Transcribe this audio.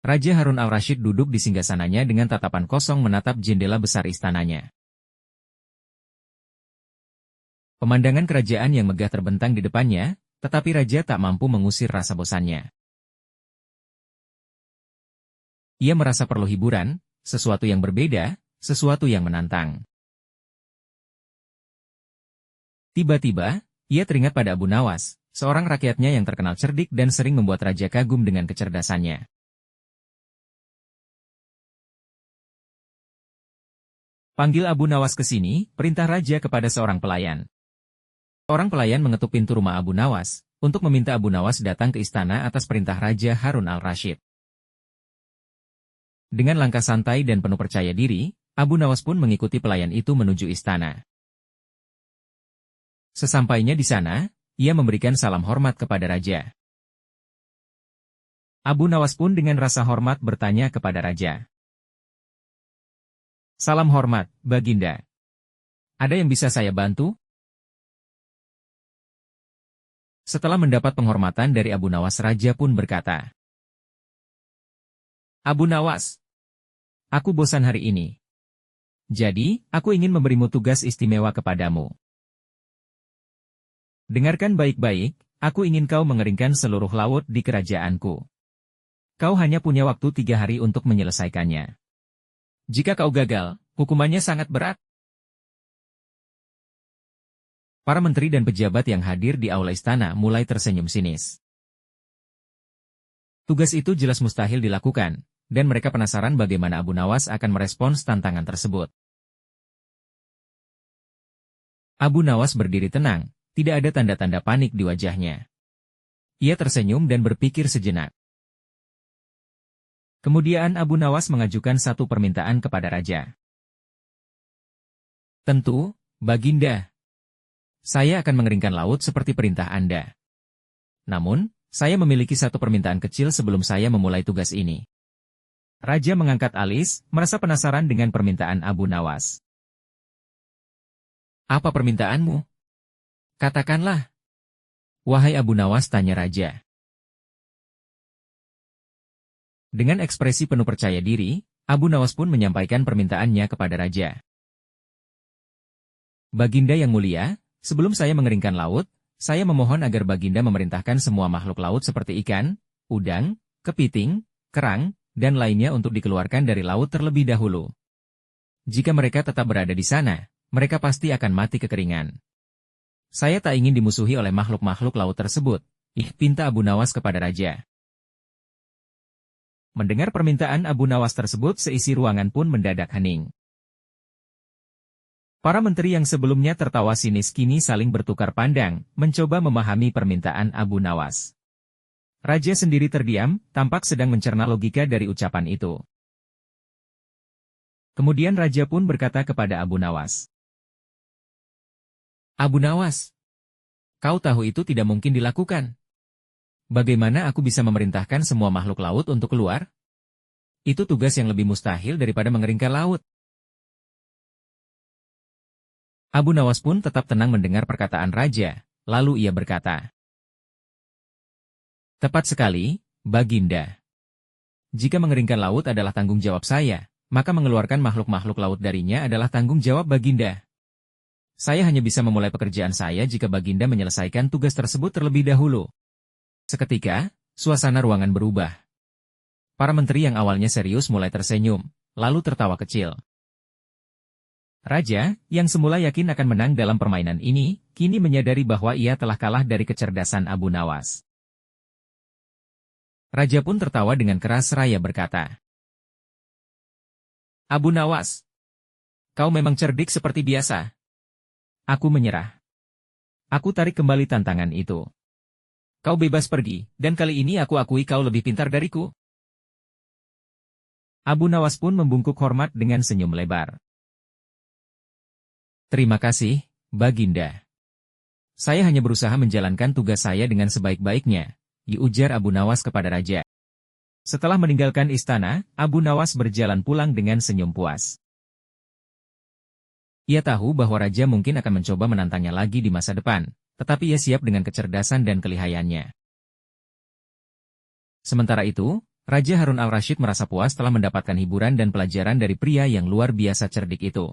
Raja Harun al-Rasyid duduk di singgasananya dengan tatapan kosong menatap jendela besar istananya. Pemandangan kerajaan yang megah terbentang di depannya, tetapi raja tak mampu mengusir rasa bosannya. Ia merasa perlu hiburan, sesuatu yang berbeda, sesuatu yang menantang. Tiba-tiba, ia teringat pada Abu Nawas, seorang rakyatnya yang terkenal cerdik dan sering membuat raja kagum dengan kecerdasannya. Panggil Abu Nawas ke sini, perintah raja kepada seorang pelayan. Orang pelayan mengetuk pintu rumah Abu Nawas, untuk meminta Abu Nawas datang ke istana atas perintah Raja Harun al-Rasyid. Dengan langkah santai dan penuh percaya diri, Abu Nawas pun mengikuti pelayan itu menuju istana. Sesampainya di sana, ia memberikan salam hormat kepada raja. Abu Nawas pun dengan rasa hormat bertanya kepada raja. Salam hormat, Baginda. Ada yang bisa saya bantu? Setelah mendapat penghormatan dari Abu Nawas, raja pun berkata, Abu Nawas, aku bosan hari ini. Jadi, aku ingin memberimu tugas istimewa kepadamu. Dengarkan baik-baik, aku ingin kau mengeringkan seluruh laut di kerajaanku. Kau hanya punya waktu 3 hari untuk menyelesaikannya. Jika kau gagal, hukumannya sangat berat. Para menteri dan pejabat yang hadir di aula istana mulai tersenyum sinis. Tugas itu jelas mustahil dilakukan, dan mereka penasaran bagaimana Abu Nawas akan merespons tantangan tersebut. Abu Nawas berdiri tenang, tidak ada tanda-tanda panik di wajahnya. Ia tersenyum dan berpikir sejenak. Kemudian Abu Nawas mengajukan satu permintaan kepada raja. Tentu, Baginda. Saya akan mengeringkan laut seperti perintah Anda. Namun, saya memiliki satu permintaan kecil sebelum saya memulai tugas ini. Raja mengangkat alis, merasa penasaran dengan permintaan Abu Nawas. Apa permintaanmu? Katakanlah. Wahai Abu Nawas, tanya raja. Dengan ekspresi penuh percaya diri, Abu Nawas pun menyampaikan permintaannya kepada raja. Baginda yang mulia, sebelum saya mengeringkan laut, saya memohon agar Baginda memerintahkan semua makhluk laut seperti ikan, udang, kepiting, kerang, dan lainnya untuk dikeluarkan dari laut terlebih dahulu. Jika mereka tetap berada di sana, mereka pasti akan mati kekeringan. Saya tak ingin dimusuhi oleh makhluk-makhluk laut tersebut, pinta Abu Nawas kepada raja. Mendengar permintaan Abu Nawas tersebut, seisi ruangan pun mendadak hening. Para menteri yang sebelumnya tertawa sinis kini saling bertukar pandang, mencoba memahami permintaan Abu Nawas. Raja sendiri terdiam, tampak sedang mencerna logika dari ucapan itu. Kemudian raja pun berkata kepada Abu Nawas. Abu Nawas, kau tahu itu tidak mungkin dilakukan. Bagaimana aku bisa memerintahkan semua makhluk laut untuk keluar? Itu tugas yang lebih mustahil daripada mengeringkan laut. Abu Nawas pun tetap tenang mendengar perkataan raja, lalu ia berkata. Tepat sekali, Baginda. Jika mengeringkan laut adalah tanggung jawab saya, maka mengeluarkan makhluk-makhluk laut darinya adalah tanggung jawab Baginda. Saya hanya bisa memulai pekerjaan saya jika Baginda menyelesaikan tugas tersebut terlebih dahulu. Seketika, suasana ruangan berubah. Para menteri yang awalnya serius mulai tersenyum, lalu tertawa kecil. Raja, yang semula yakin akan menang dalam permainan ini, kini menyadari bahwa ia telah kalah dari kecerdasan Abu Nawas. Raja pun tertawa dengan keras seraya berkata, Abu Nawas, kau memang cerdik seperti biasa. Aku menyerah. Aku tarik kembali tantangan itu. Kau bebas pergi, dan kali ini aku akui kau lebih pintar dariku. Abu Nawas pun membungkuk hormat dengan senyum lebar. Terima kasih, Baginda. Saya hanya berusaha menjalankan tugas saya dengan sebaik-baiknya, ujar Abu Nawas kepada raja. Setelah meninggalkan istana, Abu Nawas berjalan pulang dengan senyum puas. Ia tahu bahwa raja mungkin akan mencoba menantangnya lagi di masa depan, tetapi ia siap dengan kecerdasan dan kelihayannya. Sementara itu, Raja Harun al-Rashid merasa puas telah mendapatkan hiburan dan pelajaran dari pria yang luar biasa cerdik itu.